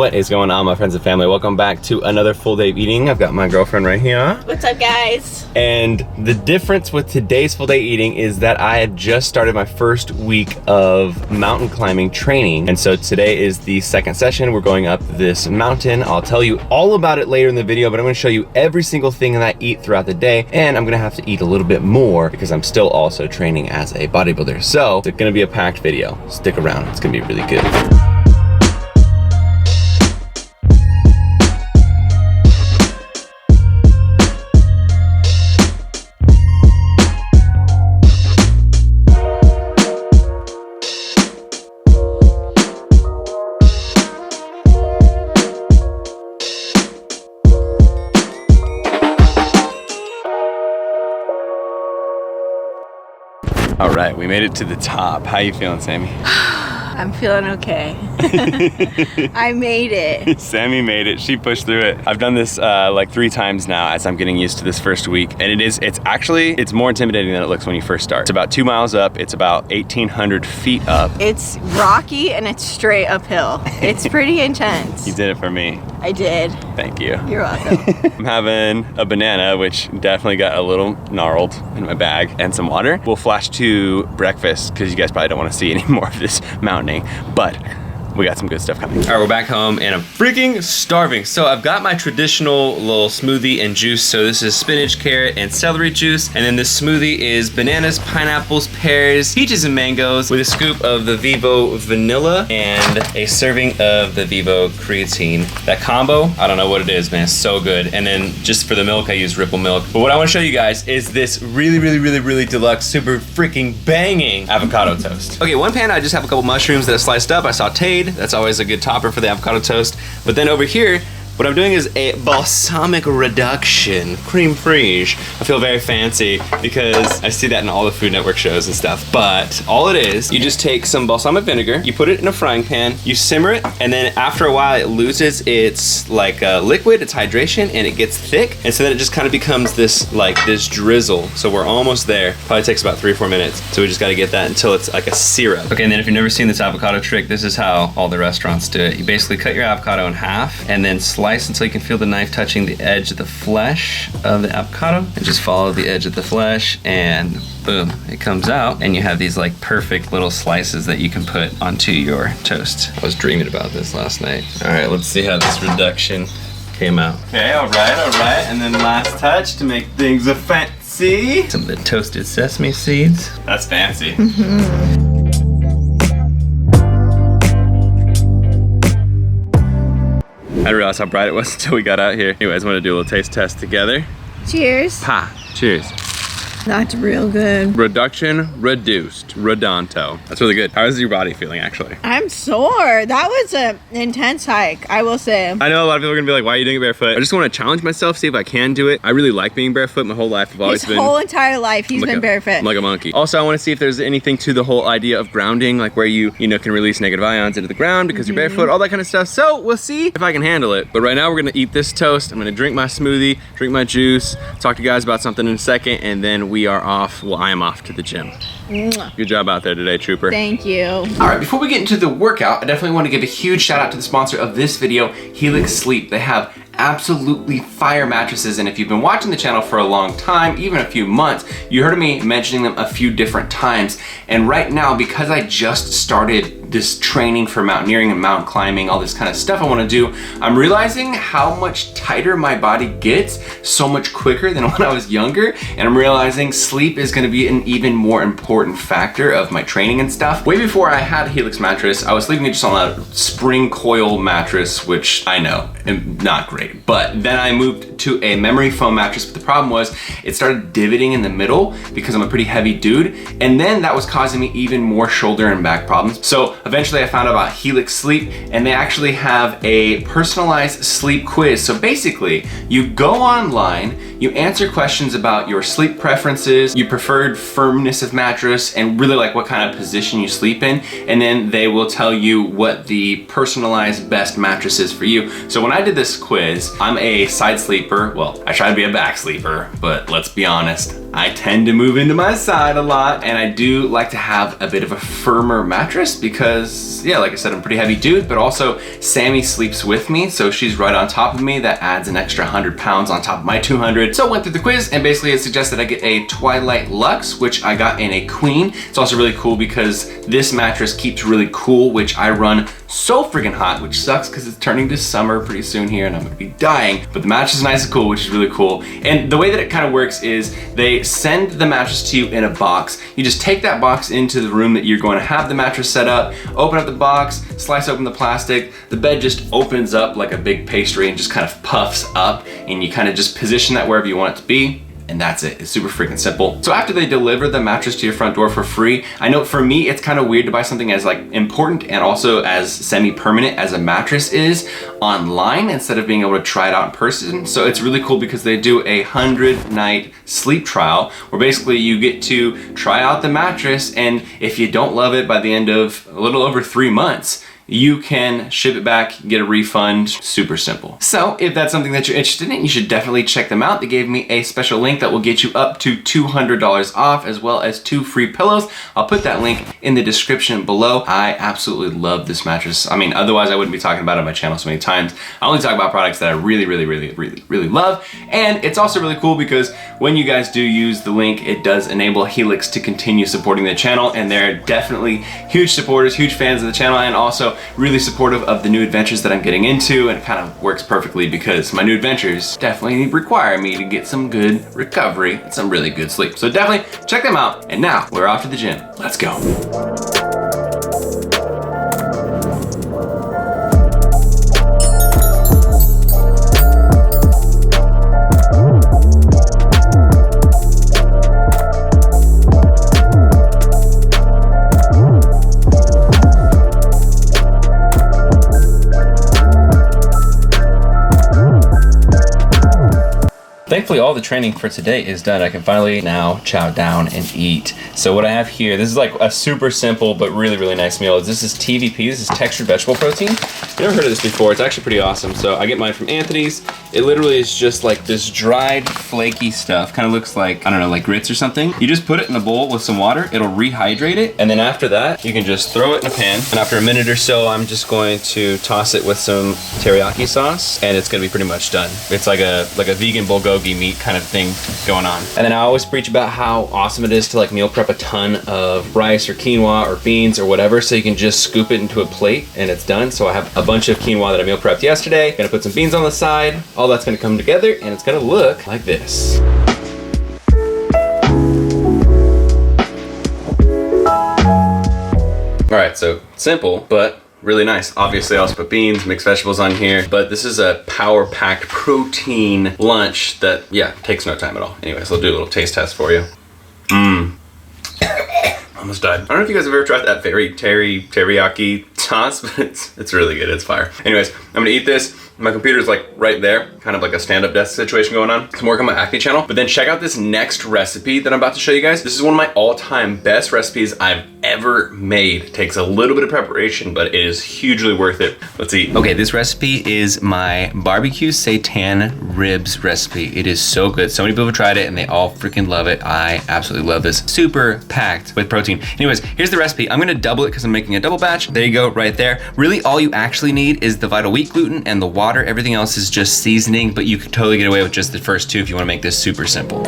What is going on, my friends and family? Welcome back to another full day of eating. I've got my girlfriend right here. What's up, guys? And the difference with today's full day eating is that I have just started my first week of mountain climbing training. And so today is the second session. We're going up this mountain. I'll tell you all about it later in the video, but I'm gonna show you every single thing that I eat throughout the day. And I'm gonna have to eat a little bit more because I'm still also training as a bodybuilder. So it's gonna be a packed video. Stick around, it's gonna be really good. All right, we made it to the top. How you feeling, Sammy? I'm feeling okay. I made it. Sammy made it. She pushed through it. I've done this like 3 times now as I'm getting used to this first week. And it's more intimidating than it looks when you first start. It's about 2 miles up. It's about 1,800 feet up. It's rocky and it's straight uphill. It's pretty intense. You did it for me. I did. Thank you. You're welcome. I'm having a banana, which definitely got a little gnarled in my bag, and some water. We'll flash to breakfast because you guys probably don't want to see any more of this mountaining, but we got some good stuff coming. All right, we're back home and I'm freaking starving. So I've got my traditional little smoothie and juice. So this is spinach, carrot, and celery juice. And then this smoothie is bananas, pineapples, pears, peaches, and mangoes with a scoop of the Vivo vanilla and a serving of the Vivo creatine. That combo, I don't know what it is, man, it's so good. And then just for the milk, I use Ripple milk. But what I wanna show you guys is this really deluxe, super freaking banging avocado toast. Okay, one pan, I just have a couple mushrooms that I sliced up, I sauteed. That's always a good topper for the avocado toast. But then over here, what I'm doing is a balsamic reduction, creme fraiche. I feel very fancy because I see that in all the Food Network shows and stuff. But all it is, you just take some balsamic vinegar, you put it in a frying pan, you simmer it, and then after a while it loses its like liquid, its hydration, and it gets thick. And so then it just kind of becomes this drizzle. So we're almost there. Probably takes about 3 or 4 minutes. So we just got to get that until it's like a syrup. Okay, and then if you've never seen this avocado trick, this is how all the restaurants do it. You basically cut your avocado in half and then slice until you can feel the knife touching the edge of the flesh of the avocado, and just follow the edge of the flesh, and boom, it comes out, and you have these like perfect little slices that you can put onto your toast. I was dreaming about this last night. All right, let's see how this reduction came out. Okay, all right, and then last touch to make things a fancy. Some of the toasted sesame seeds. That's fancy. I didn't realize how bright it was until we got out here. Anyways, I'm gonna do a little taste test together. Cheers. Pa, cheers. That's real good. Reduction, reduced, redonto. That's really good. How is your body feeling, actually? I'm sore. That was an intense hike, I will say. I know a lot of people are gonna be like, why are you doing it barefoot? I just wanna challenge myself, see if I can do it. I really like being barefoot my whole life. I've always been. His whole entire life, he's been barefoot. I'm like a monkey. Also, I wanna see if there's anything to the whole idea of grounding, like where you can release negative ions into the ground because you're barefoot, all that kind of stuff. So we'll see if I can handle it. But right now we're gonna eat this toast. I'm gonna drink my smoothie, drink my juice, talk to you guys about something in a second, and then we are off. Well, I am off to the gym. Good job out there today, Trooper. Thank you. All right, before we get into the workout, I definitely want to give a huge shout out to the sponsor of this video, Helix Sleep. They have absolutely fire mattresses, and if you've been watching the channel for a long time, even a few months, you heard me mentioning them a few different times. And right now, because I just started this training for mountaineering and mountain climbing, all this kind of stuff I want to do, I'm realizing how much tighter my body gets so much quicker than when I was younger. And I'm realizing sleep is going to be an even more important factor of my training and stuff. Way before I had a Helix mattress, I was sleeping just on a spring coil mattress, which I know, not great. But then I moved to a memory foam mattress, but the problem was it started divoting in the middle because I'm a pretty heavy dude. And then that was causing me even more shoulder and back problems. So eventually I found out about Helix Sleep, and they actually have a personalized sleep quiz. So basically, you go online, you answer questions about your sleep preferences, your preferred firmness of mattress, and really like what kind of position you sleep in, and then they will tell you what the personalized best mattress is for you. So when I did this quiz, I'm a side sleeper. Well, I try to be a back sleeper, but let's be honest, I tend to move into my side a lot, and I do like to have a bit of a firmer mattress because, yeah, like I said, I'm a pretty heavy dude, but also Sammy sleeps with me, so she's right on top of me. That adds an extra 100 pounds on top of my 200. So I went through the quiz, and basically it suggested I get a Twilight Luxe, which I got in a queen. It's also really cool because this mattress keeps really cool, which I run so freaking hot, which sucks because it's turning to summer pretty soon here and I'm gonna be dying. But the mattress is nice and cool, which is really cool. And the way that it kind of works is they send the mattress to you in a box. You just take that box into the room that you're going to have the mattress set up, open up the box, slice open the plastic, the bed just opens up like a big pastry and just kind of puffs up, and you kind of just position that wherever you want it to be. And that's it. It's super freaking simple. So after they deliver the mattress to your front door for free, I know for me, it's kind of weird to buy something as like important and also as semi-permanent as a mattress is online instead of being able to try it out in person. So it's really cool because they do a 100-night sleep trial where basically you get to try out the mattress, and if you don't love it by the end of a little over 3 months, you can ship it back, get a refund, super simple. So if that's something that you're interested in, you should definitely check them out. They gave me a special link that will get you up to $200 off, as well as 2 free pillows. I'll put that link in the description below. I absolutely love this mattress. I mean, otherwise I wouldn't be talking about it on my channel so many times. I only talk about products that I really love. And it's also really cool because when you guys do use the link, it does enable Helix to continue supporting the channel, and they're definitely huge supporters, huge fans of the channel, and also really supportive of the new adventures that I'm getting into. And it kind of works perfectly because my new adventures definitely require me to get some good recovery and some really good sleep. So definitely check them out. And now we're off to the gym. Let's go. Thankfully, all the training for today is done. I can finally now chow down and eat. So what I have here, this is like a super simple but really nice meal. This is TVP, this is textured vegetable protein. I've never heard of this before. It's actually pretty awesome. So I get mine from Anthony's. It literally is just like this dried flaky stuff. Kind of looks like, I don't know, like grits or something. You just put it in a bowl with some water. It'll rehydrate it. And then after that, you can just throw it in a pan. And after a minute or so, I'm just going to toss it with some teriyaki sauce, and it's gonna be pretty much done. It's like a vegan bulgogi meat kind of thing going on. And then I always preach about how awesome it is to like meal prep a ton of rice or quinoa or beans or whatever, so you can just scoop it into a plate and it's done. So I have a bunch of quinoa that I meal prepped yesterday. Gonna put some beans on the side. All that's gonna come together and it's gonna look like this. All right, so simple, but really nice. Obviously I also put beans, mixed vegetables on here, but this is a power-packed protein lunch that, yeah, takes no time at all. Anyways, I'll do a little taste test for you. Almost died. I don't know if you guys have ever tried that very teriyaki sauce, but it's really good. It's fire. Anyways, I'm gonna eat this. My computer's like right there, kind of like a stand-up desk situation going on. Some work on my acne channel, but then check out this next recipe that I'm about to show you guys. This is one of my all-time best recipes I've ever made. It takes a little bit of preparation, but it is hugely worth it. Let's eat. Okay, this recipe is my barbecue seitan ribs recipe. It is so good. So many people have tried it and they all freaking love it. I absolutely love this. Super packed with protein. Anyways, here's the recipe. I'm gonna double it because I'm making a double batch. There you go, right there. Really, all you actually need is the Vital Wheat gluten and the water. Everything else is just seasoning, but you could totally get away with just the first two if you want to make this super simple.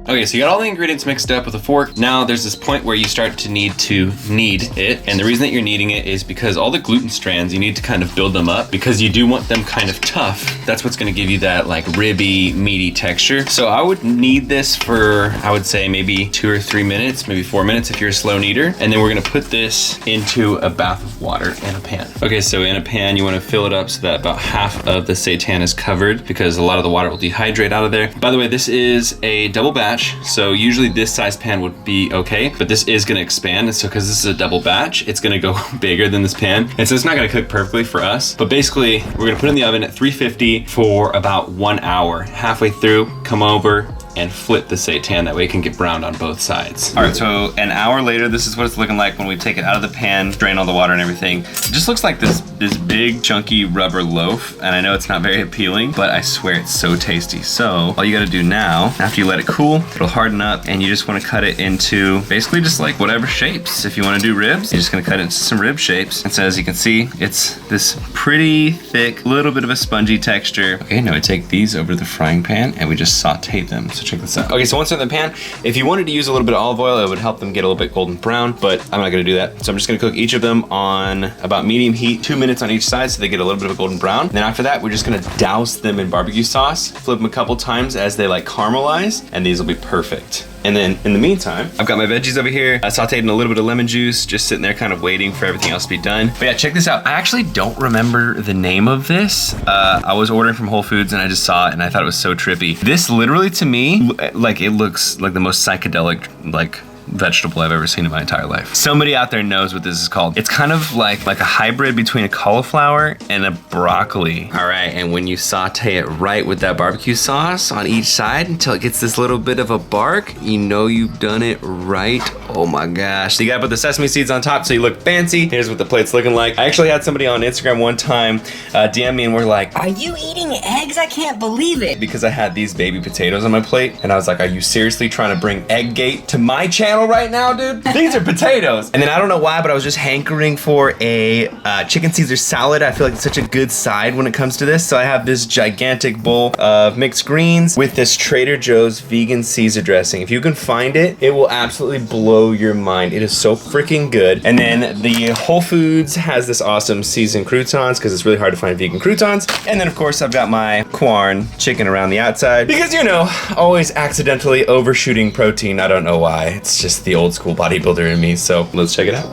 Okay, so you got all the ingredients mixed up with a fork. Now there's this point where you start to knead it. And the reason that you're kneading it is because all the gluten strands, you need to kind of build them up because you do want them kind of tough. That's what's gonna give you that like ribby, meaty texture. So I would knead this for, I would say maybe 2 or 3 minutes, maybe 4 minutes if you're a slow kneader. And then we're gonna put this into a bath of water in a pan. Okay, so in a pan, you wanna fill it up so that about half of the seitan is covered because a lot of the water will dehydrate out of there. By the way, this is a double batch. So usually this size pan would be okay, but this is gonna expand. And so because this is a double batch, it's gonna go bigger than this pan. And so it's not gonna cook perfectly for us, but basically we're gonna put it in the oven at 350 for about 1 hour. Halfway through, come over, and flip the seitan. That way it can get browned on both sides. All right, so an hour later, this is what it's looking like when we take it out of the pan, drain all the water and everything. It just looks like this big chunky rubber loaf, and I know it's not very appealing, but I swear it's so tasty. So all you gotta do now, after you let it cool, it'll harden up, and you just wanna cut it into basically just like whatever shapes. If you wanna do ribs, you're just gonna cut it into some rib shapes. And so as you can see, it's this pretty thick, little bit of a spongy texture. Okay, now we take these over to the frying pan and we just saute them. So check this out. Okay, so once they're in the pan, if you wanted to use a little bit of olive oil, it would help them get a little bit golden brown, but I'm not gonna do that. So I'm just gonna cook each of them on about medium heat, 2 minutes on each side so they get a little bit of a golden brown. Then after that, we're just gonna douse them in barbecue sauce, flip them a couple times as they like caramelize, and these will be perfect. And then in the meantime, I've got my veggies over here. I sauteed in a little bit of lemon juice, just sitting there kind of waiting for everything else to be done. But yeah, check this out. I actually don't remember the name of this. I was ordering from Whole Foods and I just saw it and I thought it was so trippy. This literally to me, like it looks like the most psychedelic, like vegetable I've ever seen in my entire life. Somebody out there knows what this is called. It's kind of like a hybrid between a cauliflower and a broccoli. All right, and when you saute it right with that barbecue sauce on each side until it gets this little bit of a bark, you know you've done it right. Oh my gosh. So you gotta put the sesame seeds on top so you look fancy. Here's what the plate's looking like. I actually had somebody on Instagram one time DM me and we're like, "Are you eating eggs? I can't believe it." Because I had these baby potatoes on my plate and I was like, are you seriously trying to bring Egggate to my channel right now, dude? These are potatoes. And then I don't know why, but I was just hankering for a chicken Caesar salad. I feel like it's such a good side when it comes to this. So I have this gigantic bowl of mixed greens with this Trader Joe's vegan Caesar dressing. If you can find it, it will absolutely blow your mind. It is so freaking good. And then the Whole Foods has this awesome seasoned croutons because it's really hard to find vegan croutons. And then of course I've got my Cajon chicken around the outside because, you know, always accidentally overshooting protein. I don't know why. It's just the old school bodybuilder in me. So let's check it out.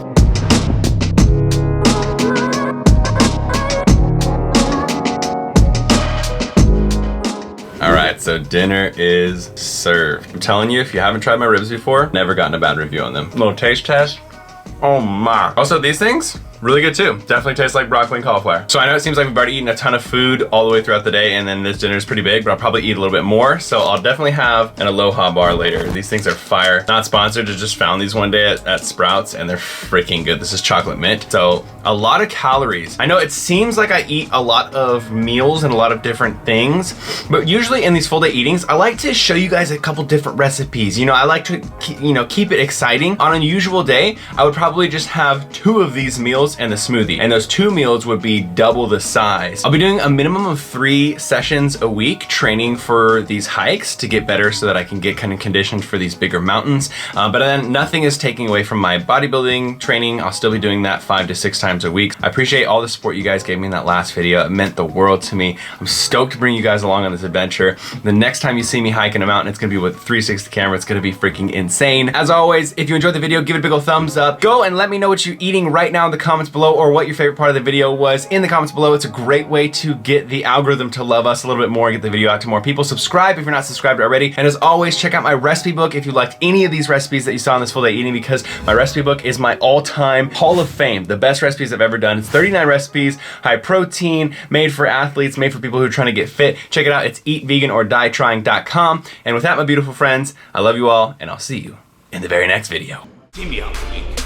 All right, so dinner is served. I'm telling you, if you haven't tried my ribs before, never gotten a bad review on them. Little taste test. Oh my. Also, these things, really good too. Definitely tastes like broccoli and cauliflower. So I know it seems like we've already eaten a ton of food all the way throughout the day, and then this dinner is pretty big, but I'll probably eat a little bit more. So I'll definitely have an Aloha bar later. These things are fire. Not sponsored, I just found these one day at Sprouts and they're freaking good. This is chocolate mint. So a lot of calories. I know it seems like I eat a lot of meals and a lot of different things, but usually in these full day eatings, I like to show you guys a couple different recipes. You know, I like to, keep it exciting. On an unusual day, I would probably just have 2 of these meals and the smoothie, and those 2 meals would be double the size. I'll be doing a minimum of 3 sessions a week training for these hikes to get better so that I can get kind of conditioned for these bigger mountains. But then nothing is taking away from my bodybuilding training. I'll still be doing that 5 to 6 times a week. I appreciate all the support you guys gave me in that last video. It meant the world to me. I'm stoked to bring you guys along on this adventure. The next time you see me hiking a mountain, it's gonna be with a 360 camera. It's gonna be freaking insane. As always, if you enjoyed the video, give it a big ol' thumbs up. Go and let me know what you're eating right now in the comments below, or what your favorite part of the video was in the comments below. It's a great way to get the algorithm to love us a little bit more, get the video out to more people. Subscribe if you're not subscribed already. And as always, check out my recipe book if you liked any of these recipes that you saw in this full day eating, because my recipe book is my all-time hall of fame, the best recipes I've ever done. It's 39 recipes, high protein, made for athletes, made for people who are trying to get fit. Check it out. It's eatveganordieTrying.com. And with that, my beautiful friends, I love you all, and I'll see you in the very next video. Team Beyond the Week.